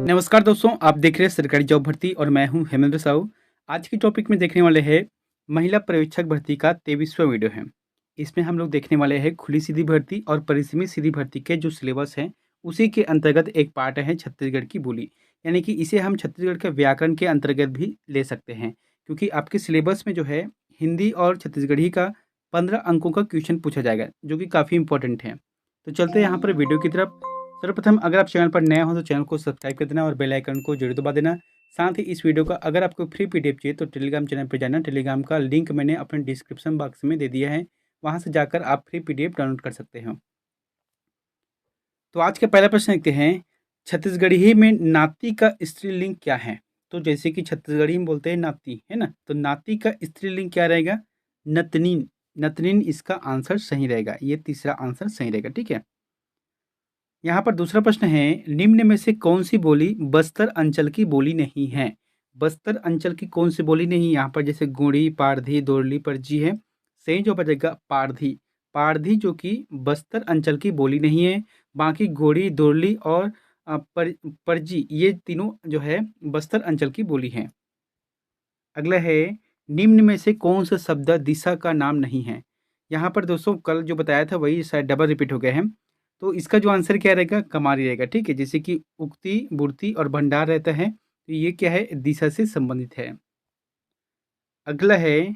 नमस्कार दोस्तों, आप देख रहे हैं सरकारी जॉब भर्ती और मैं हूं हेमेंद्र साहू। आज की टॉपिक में देखने वाले हैं महिला पर्यवेक्षक भर्ती का 23वां वीडियो है। इसमें हम लोग देखने वाले हैं खुली सीधी भर्ती और परिसीमित सीधी भर्ती के जो सिलेबस हैं, उसी के अंतर्गत एक पार्ट है छत्तीसगढ़ की बोली। यानी कि इसे हम छत्तीसगढ़ के व्याकरण के अंतर्गत भी ले सकते हैं, क्योंकि आपके सिलेबस में जो है हिंदी और छत्तीसगढ़ी का 15 अंकों का क्वेश्चन पूछा जाएगा, जो कि काफ़ी इंपॉर्टेंट है। तो चलते हैं यहाँ पर वीडियो की तरफ। सर्वप्रथम अगर आप चैनल पर नए हो तो चैनल को सब्सक्राइब कर देना और बेल आइकन को जरूर दबा देना। साथ ही इस वीडियो का अगर आपको फ्री पीडीएफ चाहिए तो टेलीग्राम चैनल पर जाना। टेलीग्राम का लिंक मैंने अपने डिस्क्रिप्शन बॉक्स में दे दिया है, वहां से जाकर आप फ्री पीडीएफ डाउनलोड कर सकते हो। तो आज का पहला प्रश्न देखते हैं, छत्तीसगढ़ी में नाती का स्त्रीलिंग क्या है? तो जैसे कि छत्तीसगढ़ी में बोलते हैं नाती, है ना, तो नाती का स्त्रीलिंग क्या रहेगा? नतनीन। नतनीन इसका आंसर सही रहेगा, ये तीसरा आंसर सही रहेगा। ठीक है, यहाँ पर दूसरा प्रश्न है, निम्न में से कौन सी बोली बस्तर अंचल की बोली नहीं है? बस्तर अंचल की कौन सी बोली नहीं? यहाँ पर जैसे गोड़ी, पारधी, दोरली, परजी है। सही जो बचेगा पारधी। पारधी जो कि बस्तर अंचल की बोली नहीं है। बाकी गोड़ी, दोरली और परजी ये तीनों जो है बस्तर अंचल की बोली है। अगला है, निम्न में से कौन सा शब्द दिशा का नाम नहीं है? यहाँ पर दोस्तों कल जो बताया था वही शायद डबल रिपीट हो गया है। तो इसका जो आंसर क्या रहेगा? कमारी रहेगा। ठीक है, जैसे कि उक्ति, मूर्ति और भंडार रहता है, तो ये क्या है? दिशा से संबंधित है। अगला है,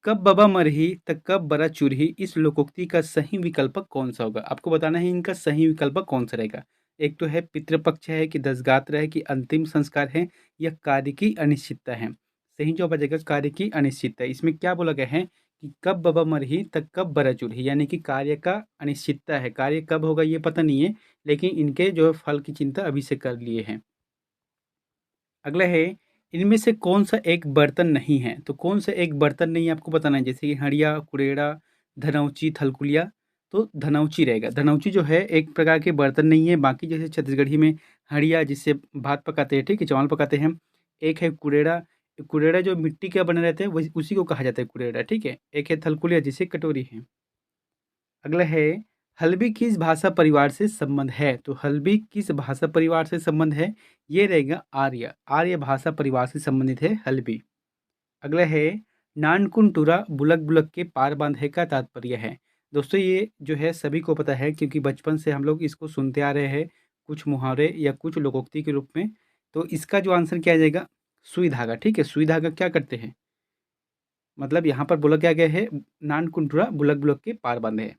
कब बबा मरही त कब बरा चुरही, इस लोकोक्ति का सही विकल्प कौन सा होगा? आपको बताना है इनका सही विकल्प कौन सा रहेगा। एक तो है पितृपक्ष है, कि दशगात्र है, कि अंतिम संस्कार है, या कार्य की अनिश्चितता है। सही जवाब आ जाएगा कार्य की अनिश्चितता। इसमें क्या बोला गया है कि कब बबा मरही तक कब बरा चुरही, यानी कि कार्य का अनिश्चितता है, कार्य कब होगा ये पता नहीं है, लेकिन इनके जो है फल की चिंता अभी से कर लिए हैं। अगला है, इनमें से कौन सा एक बर्तन नहीं है? तो कौन सा एक बर्तन नहीं है आपको बताना है, जैसे कि हड़िया, कुरेड़ा, धनौची, थलकुलिया। तो धनौची रहेगा। धनौची जो है एक प्रकार के बर्तन नहीं है। बाकी जैसे छत्तीसगढ़ी में हड़िया जिससे भात पकाते हैं, ठीक है, चावल पकाते हैं। एक है कुरेड़ा। कुरेड़ा जो मिट्टी का बने रहते हैं वही उसी को कहा जाता है कुरेड़ा। ठीक है, एक है थलकुलिया जिसे कटोरी है। अगला है, हल्बी किस भाषा परिवार से संबंध है? तो हल्बी किस भाषा परिवार से संबंध है? ये रहेगा आर्य। आर्य भाषा परिवार से संबंधित है हल्बी। अगला है, नानकुन बुलक बुलक के पार बांधे का तात्पर्य है? दोस्तों ये जो है सभी को पता है, क्योंकि बचपन से हम लोग इसको सुनते आ रहे हैं, कुछ मुहावरे या कुछ लोकोक्ति के रूप में। तो इसका जो आंसर क्या आ जाएगा? सुई धागा। ठीक है, सुई धागा क्या करते हैं, मतलब यहाँ पर बोला क्या गया है, नानकुंटुरा बुलक बुलक के पार बांधे।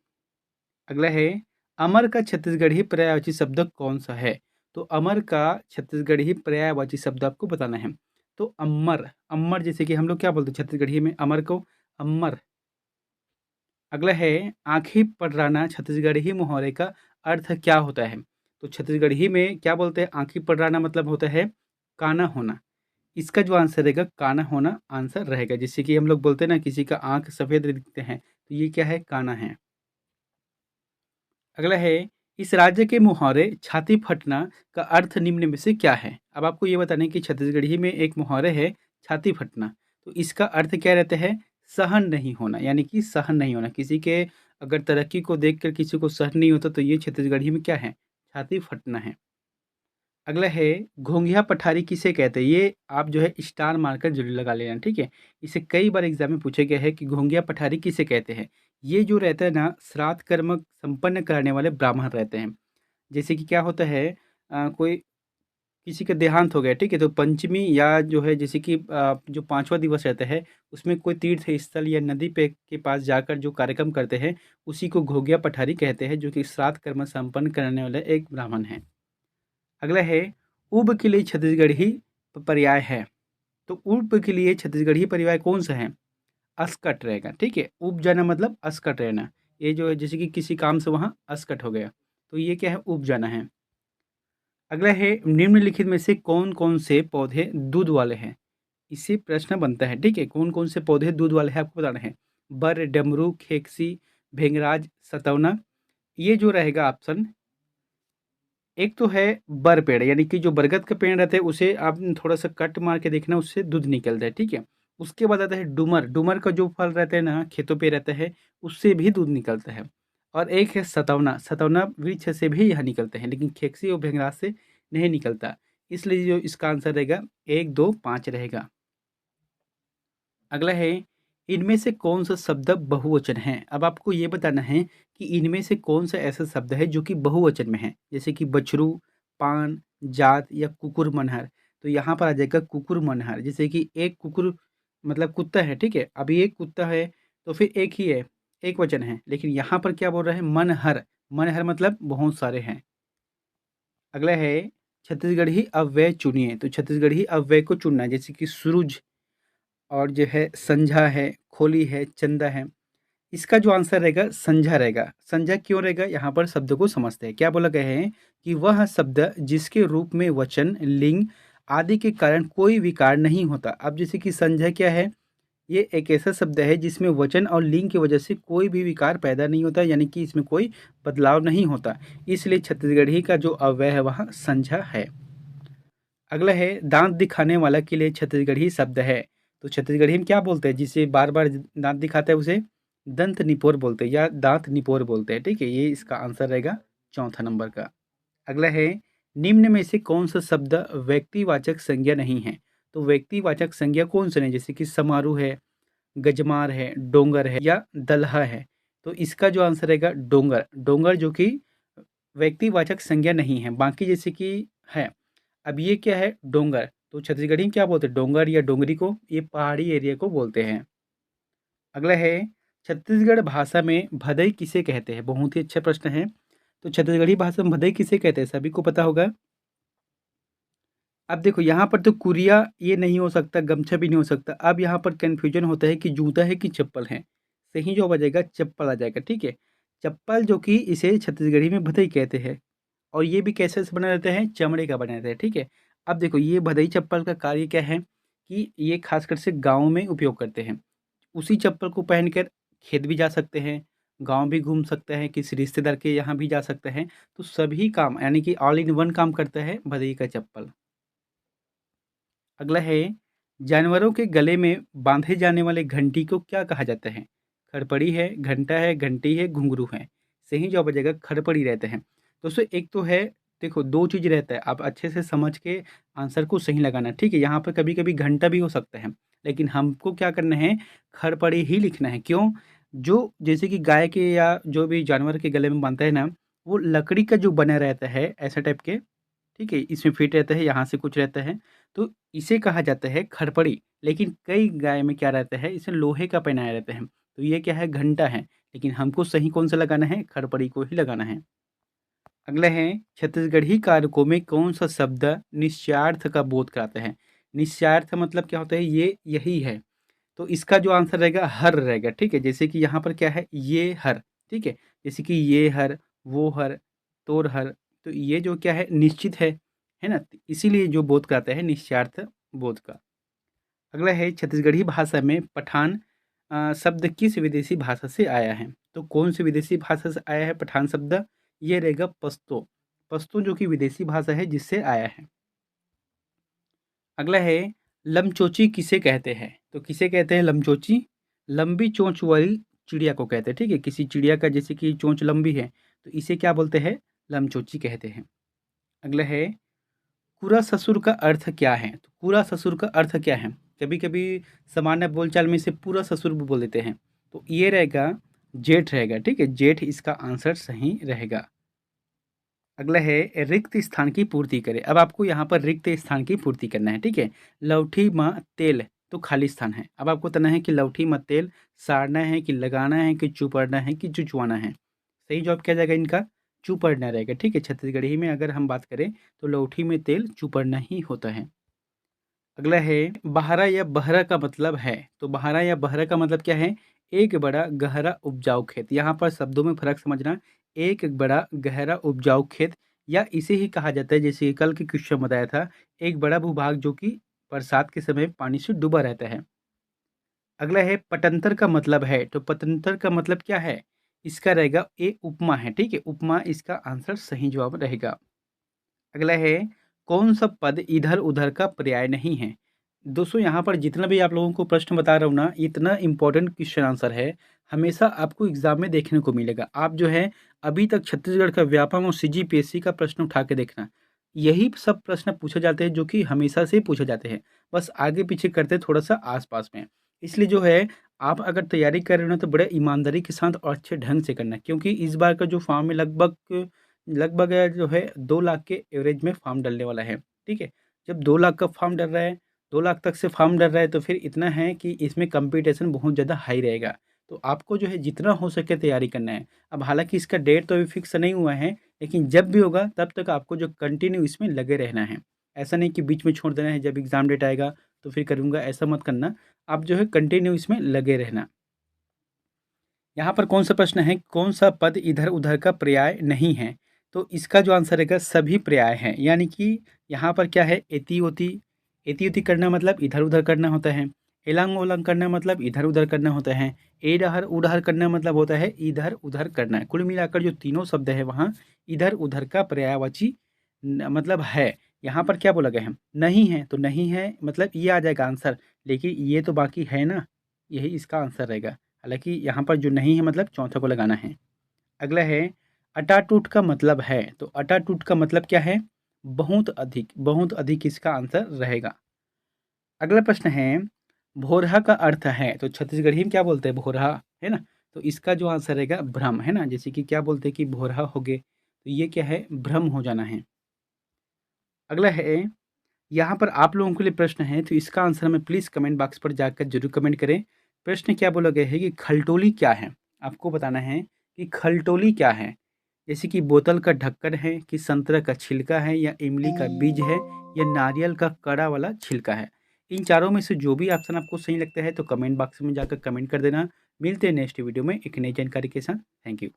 अगला है, अमर का छत्तीसगढ़ी पर्यायवाची शब्द कौन सा है? तो अमर का छत्तीसगढ़ी पर्यायवाची शब्द आपको बताना है। तो अमर, अमर जैसे कि हम लोग क्या बोलते हैं छत्तीसगढ़ी में अमर को? अमर। अगला है, आंखें पडराना छत्तीसगढ़ी मुहावरे का अर्थ क्या होता है? तो छत्तीसगढ़ी में क्या बोलते हैं? आंखें पडराना मतलब होता है काना होना। इसका जो आंसर रहेगा काना होना आंसर रहेगा। जैसे कि हम लोग बोलते हैं ना, किसी का आंख सफ़ेद दिखते हैं, तो ये क्या है? काना है। अगला है, इस राज्य के मुहावरे छाती फटना का अर्थ निम्न में से क्या है? अब आपको ये बताना है कि छत्तीसगढ़ी में एक मुहावरे है छाती फटना, तो इसका अर्थ क्या रहता है? सहन नहीं होना, यानी कि सहन नहीं होना। किसी के अगर तरक्की को देखकर किसी को सहन नहीं होता तो ये छत्तीसगढ़ी में क्या है? छाती फटना है। अगला है, घोंघिया पठारी किसे कहते हैं? ये आप जो है स्टार मार्कर जरूर लगा लेना। ठीक है, इसे कई बार एग्जाम में पूछे गए हैं कि घोंघिया पठारी किसे कहते हैं। ये जो रहता है ना, श्राद्ध कर्म संपन्न करने वाले ब्राह्मण रहते हैं। जैसे कि क्या होता है, कोई किसी का देहांत हो गया, ठीक है, तो पंचमी या जो है जैसे कि जो 5वां दिवस रहता है, उसमें कोई तीर्थ स्थल या नदी पे के पास जाकर जो कार्यक्रम करते हैं, उसी को घोंघिया पठारी कहते हैं, जो कि श्राद्ध कर्म संपन्न करने वाले एक ब्राह्मण है। अगला है, उब के लिए छत्तीसगढ़ी पर्याय है। तो उब के लिए छत्तीसगढ़ी पर्याय कौन सा है? अस्कट रहेगा। ठीक है, उब जाना मतलब अस्कट रहना। ये जो है जैसे कि किसी काम से वहाँ अस्कट हो गया, तो ये क्या है? उब जाना है। अगला है, निम्नलिखित में से कौन कौन से पौधे दूध वाले हैं? इससे प्रश्न बनता है। ठीक है, कौन कौन से पौधे दूध वाले हैं आपको बताना है। बर, डमरू, खेकसी, भेंगराज, सतवना। ये जो रहेगा ऑप्शन, एक तो है बर पेड़, यानी कि जो बरगद का पेड़ रहता है उसे आप थोड़ा सा कट मार के देखना, उससे दूध निकलता है। ठीक है, उसके बाद आता है डूमर। डूमर का जो फल रहता है ना, खेतों पे रहता है, उससे भी दूध निकलता है। और एक है सतवना। सतवना वृक्ष से भी यह निकलते हैं, लेकिन खेकसी और भेंगराज से नहीं निकलता। इसलिए जो इसका आंसर रहेगा 1, 2, 5 रहेगा। अगला है, इनमें से कौन सा शब्द बहुवचन है? अब आपको ये बताना है कि इनमें से कौन सा ऐसा शब्द है जो कि बहुवचन में है, जैसे कि बछरू, पान, जात या कुकुर मनहर। तो यहाँ पर आ जाएगा कुकुर मनहर, जैसे कि एक कुकुर मतलब कुत्ता है, ठीक है। अभी एक कुत्ता है तो फिर एक ही है, एक वचन है, लेकिन यहाँ पर क्या बोल रहा है, मनहर। मनहर मतलब बहुत सारे हैं। अगला है, छत्तीसगढ़ी अव्यय चुनिए। तो छत्तीसगढ़ी अव्यय को चुनना है, जैसे कि सूरज और जो है संझा है, खोली है, चंदा है। इसका जो आंसर रहेगा संझा रहेगा। संझा क्यों रहेगा, यहाँ पर शब्द को समझते हैं। क्या बोला गया है कि वह शब्द जिसके रूप में वचन, लिंग आदि के कारण कोई विकार नहीं होता। अब जैसे कि संझा क्या है, ये एक ऐसा शब्द है जिसमें वचन और लिंग की वजह से कोई भी विकार पैदा नहीं होता, यानी कि इसमें कोई बदलाव नहीं होता। इसलिए छत्तीसगढ़ी का जो अव्यय है वह संझा है। अगला है, दांत दिखाने वाला के लिए छत्तीसगढ़ी शब्द है। तो छत्तीसगढ़ी में क्या बोलते हैं, जिसे बार बार दांत दिखाता है उसे दंत निपोर बोलते हैं या दांत निपोर बोलते हैं, ठीक है। ये इसका आंसर रहेगा चौथा नंबर का। अगला है, निम्न में से कौन सा शब्द व्यक्तिवाचक संज्ञा नहीं है? तो व्यक्तिवाचक संज्ञा कौन से नहीं, जैसे कि समारोह है, गजमार है, डोंगर है या दलहा है। तो इसका जो आंसर रहेगा डोंगर। डोंगर जो कि व्यक्तिवाचक संज्ञा नहीं है, बाकी जैसे कि है। अब ये क्या है, डोंगर। तो छत्तीसगढ़ी में क्या बोलते हैं, डोंगर या डोंगरी को, ये पहाड़ी एरिया को बोलते हैं। अगला है, छत्तीसगढ़ भाषा में भदई किसे कहते हैं? बहुत ही अच्छा प्रश्न है। तो छत्तीसगढ़ी भाषा में भदई किसे कहते हैं, सभी को पता होगा। अब देखो यहाँ पर तो कुरिया ये नहीं हो सकता, गमछा भी नहीं हो सकता। अब यहाँ पर कन्फ्यूजन होता है कि जूता है कि चप्पल है। सही जो बजेगा चप्पल आ जाएगा, ठीक है। चप्पल जो कि इसे छत्तीसगढ़ी में भदई कहते हैं। और ये भी कैसे से बना रहता है, चमड़े का बना रहता है, ठीक है। अब देखो ये भदई चप्पल का कार्य क्या है कि ये खासकर से गाँव में उपयोग करते हैं। उसी चप्पल को पहनकर खेत भी जा सकते हैं, गाँव भी घूम सकते हैं, किसी रिश्तेदार के यहाँ भी जा सकते हैं। तो सभी काम यानी कि ऑल इन वन काम करता है भदई का चप्पल। अगला है, जानवरों के गले में बांधे जाने वाले घंटी को क्या कहा जाता है? खड़पड़ी है, घंटा है, घंटी है, घुंघरू है। सही जवाब आ जाएगा खड़पड़ी रहते हैं। दोस्तों एक तो है, देखो 2 चीज़ रहता है, आप अच्छे से समझ के आंसर को सही लगाना, ठीक है। यहाँ पर कभी-कभी घंटा भी हो सकता है, लेकिन हमको क्या करना है, खड़पड़ी ही लिखना है। क्यों? जो जैसे कि गाय के या जो भी जानवर के गले में बांधते हैं ना, वो लकड़ी का जो बना रहता है ऐसा टाइप के, ठीक है, इसमें फिट रहता है, यहाँ से कुछ रहता है, तो इसे कहा जाता है खड़पड़ी। लेकिन कई गाय में क्या रहता है, इसे लोहे का पहनाया रहता है, तो ये क्या है, घंटा है। लेकिन हमको सही कौन-सा लगाना है, खड़पड़ी को ही लगाना है। अगला है, छत्तीसगढ़ी कारकों में कौन-सा शब्द निश्चार्थ का बोध कराता है? निश्चार्थ मतलब क्या होता है, ये यही है। तो इसका जो आंसर रहेगा हर रहेगा, ठीक है। जैसे कि यहाँ पर क्या है, ये हर, ठीक है। जैसे कि ये हर, वो हर, तोर हर, तो ये जो क्या है, निश्चित है ना? तो इसीलिए जो बोध कराता है निश्चार्थ बोध का। अगला है, छत्तीसगढ़ी भाषा में पठान शब्द किस विदेशी भाषा से आया है? तो कौन सी विदेशी भाषा से आया है पठान शब्द? ये रहेगा पश्तो। पश्तो जो कि विदेशी भाषा है जिससे आया है। अगला है, लमचोची किसे कहते हैं? तो किसे कहते हैं लमचोची? लंबी चोंच वाली चिड़िया को कहते हैं, ठीक है। किसी चिड़िया का जैसे कि चोंच लंबी है, तो इसे क्या बोलते हैं, लमचोची कहते हैं। अगला है, पूरा ससुर का अर्थ क्या है? तो पूरा ससुर का अर्थ क्या है? कभी-कभी सामान्य बोलचाल में इसे पूरा ससुर भी बोल देते हैं। तो ये रहेगा जेठ रहेगा, ठीक है। जेठ इसका आंसर सही रहेगा। अगला है, रिक्त स्थान की पूर्ति करें। अब आपको यहाँ पर रिक्त स्थान की पूर्ति करना है, ठीक है। लौठी म तेल, तो खाली स्थान है। अब आपको बताना है कि लौठी म तेल साड़ना है कि लगाना है कि चुपड़ना है कि चुचवाना है। सही जवाब क्या जाएगा इनका, चुपड़ना रहेगा, ठीक है। छत्तीसगढ़ी में अगर हम बात करें तो लौठी में तेल चुपड़ना ही होता है। अगला है, बहारा या बहरा का मतलब है। तो बहारा या बहरा का मतलब क्या है, एक बड़ा गहरा उपजाऊ खेत। यहाँ पर शब्दों में फर्क समझना। एक बड़ा गहरा उपजाऊ खेत या इसे ही कहा जाता है, जैसे कल के क्वेश्चन में बताया था, एक बड़ा भूभाग जो कि बरसात के समय पानी से डूबा रहता है। अगला है, पटंतर का मतलब है। तो पटंतर का मतलब क्या है, इसका रहेगा ये उपमा है, ठीक है। उपमा इसका आंसर सही जवाब रहेगा। अगला है, कौन सा पद इधर उधर का पर्याय नहीं है? दोस्तों यहाँ पर जितना भी आप लोगों को प्रश्न बता रहा हूँ ना, इतना इंपॉर्टेंट क्वेश्चन आंसर है, हमेशा आपको एग्जाम में देखने को मिलेगा। आप जो है अभी तक छत्तीसगढ़ का व्यापम और सीजीपीएससी का प्रश्न उठा के देखना, यही सब प्रश्न पूछे जाते हैं जो कि हमेशा से पूछे जाते हैं, बस आगे-पीछे करते थोड़ा-सा आस-पास में। इसलिए जो है आप अगर तैयारी कर रहे हो ना तो बड़े ईमानदारी के साथ और अच्छे ढंग से करना है, क्योंकि इस बार का जो फॉर्म है लगभग लगभग जो है 2 लाख के एवरेज में फॉर्म डलने वाला है, ठीक है? जब 2 लाख का फॉर्म डल रहा है, 2 लाख तक से फॉर्म डल रहा है तो फिर इतना है कि इसमें कॉम्पिटिशन बहुत ज़्यादा हाई रहेगा। तो आपको जो है जितना हो सके तैयारी करना है। अब हालाँकि इसका डेट तो अभी फिक्स नहीं हुआ है, लेकिन जब भी होगा तब तक आपको जो कंटिन्यू इसमें लगे रहना है। ऐसा नहीं कि बीच में छोड़ देना है, जब एग्ज़ाम डेट आएगा तो फिर करूँगा, ऐसा मत करना। आप जो है कंटिन्यू इसमें लगे रहना। यहाँ पर कौन-सा प्रश्न है, कौन-सा पद इधर-उधर का पर्याय नहीं है? तो इसका जो आंसर रहेगा सभी पर्याय हैं। यानी कि यहाँ पर क्या है, एति-ओति, एति-ओति करना मतलब इधर-उधर करना होता है। एलांग-ओलांग करना मतलब इधर-उधर करना होता है। एडहर-उडहर करना मतलब होता है इधर-उधर करना। कुल मिलाकर जो तीनों शब्द है वहाँ इधर-उधर का पर्यायवाची मतलब है। यहाँ पर क्या बोला गया है? नहीं है, तो नहीं है मतलब ये आ जाएगा आंसर। लेकिन ये तो बाकी है ना, यही इसका आंसर रहेगा। हालाँकि यहाँ पर जो नहीं है मतलब चौथे को लगाना है। अगला है अटाटूट का मतलब है, तो अटाटूट का मतलब क्या है? बहुत अधिक इसका आंसर रहेगा। अगला प्रश्न है भोरहा का अर्थ है, तो छत्तीसगढ़ी में क्या बोलते हैं भोरहा, है ना? तो इसका जो आंसर रहेगा भ्रम, है ना? जैसे कि क्या बोलते हैं कि भोरहा हो गए, तो ये क्या है? भ्रम हो जाना है। अगला है यहाँ पर आप लोगों के लिए प्रश्न है, तो इसका आंसर हमें प्लीज़ कमेंट बॉक्स पर जाकर ज़रूर कमेंट करें। प्रश्न क्या बोला गया है कि खलटोली क्या है? आपको बताना है कि खलटोली क्या है? जैसे कि बोतल का ढक्कन है, कि संतरा का छिलका है, या इमली का बीज है, या नारियल का कड़ा वाला छिलका है। इन चारों में से जो भी ऑप्शन आपको सही लगता है तो कमेंट बॉक्स में जाकर कमेंट कर देना। मिलते हैं नेक्स्ट वीडियो में एक नई जानकारी के साथ। Thank you.